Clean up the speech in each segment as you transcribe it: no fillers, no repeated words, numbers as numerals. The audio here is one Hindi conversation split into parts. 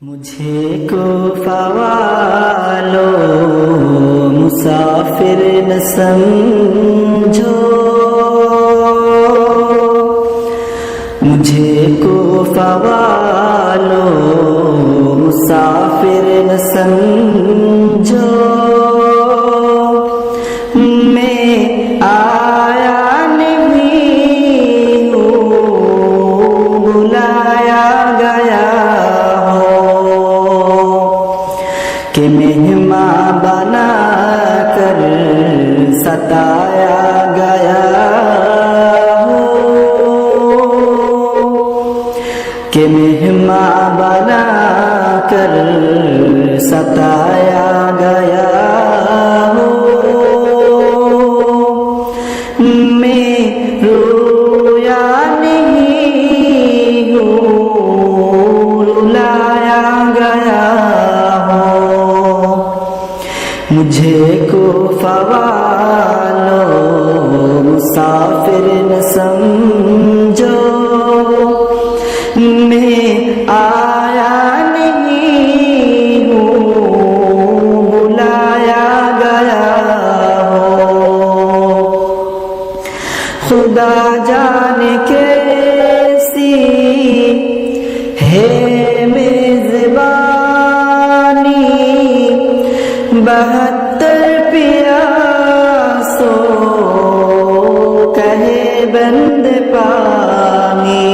मुझे को फवालो मुसाफिर न समझो, मुझे को फवालो मुसाफिर न समझो। मैं आया नहीं हूँ, बुलाया गया कि मेहमान बना कर सताया गया हो, कि मेहमान बना कर सताया गया हो। मैं रोया नहीं हूँ, रुलाया गया हो। मुझे को फवालो मुसाफिर न समझो, मैं आया नहीं हूँ, बुलाया गया हो। खुदा जाने कैसी है मेजबानी, 72 प्यासों कहे बंद पानी।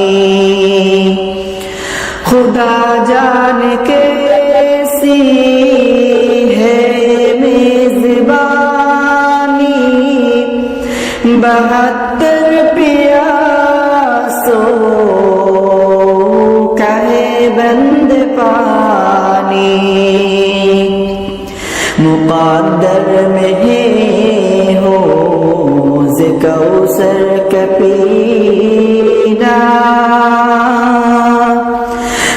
खुदा जाने कैसी है मेजबानी, 72 प्यासों कहे बंद पानी। मुक़द्दर में है हो कौसर का पीना,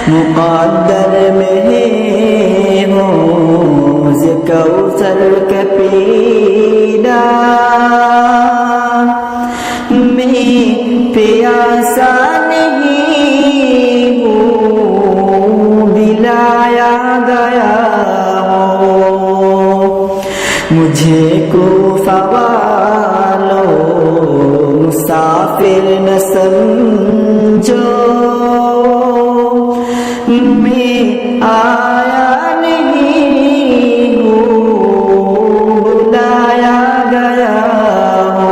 मुक़द्दर में है हो कौसर का पीना। मैं प्यासा नहीं हूँ, दिलाया गया हो। मुझे को फवालो मुसाफिर न समझो, मैं आया नहीं हूँ, बुलाया गया हो।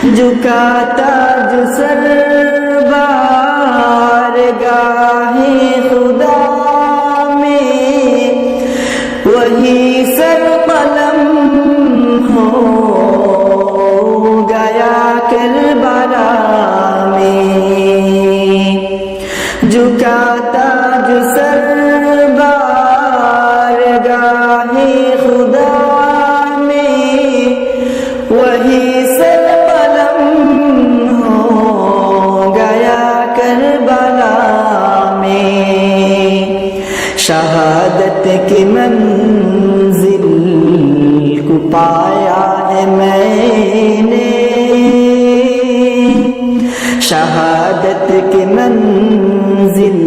झुकाता जो सर बारगाहे खुदा में, वही सर कलम हो गया करबला में। झुकाता जो सर बारगाहे खुदा में, वही सर कलम हो गया करबला में। शहादत की मंजिल को पाया है मैंने, शहादत की मंजिल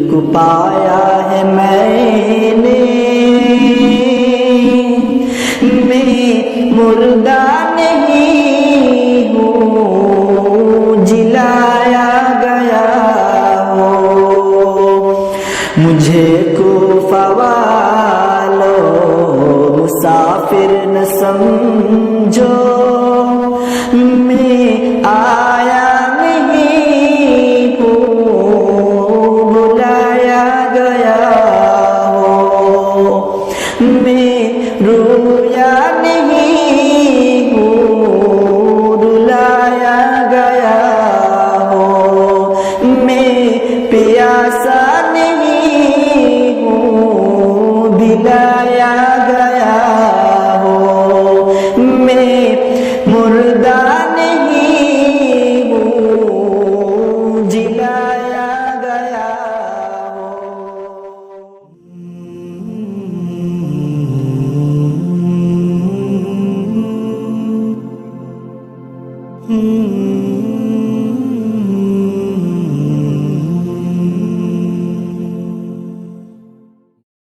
को पाया है मैंने। मैं मुर्दा नहीं हूँ, जिलाया गया हो। मुझे को फवालो मुसाफिर न समझो, मैं आया नहीं हूँ, बुलाया गया हो। मैं रोया नहीं हूँ, रुलाया गया हो। मैं प्यासा नहीं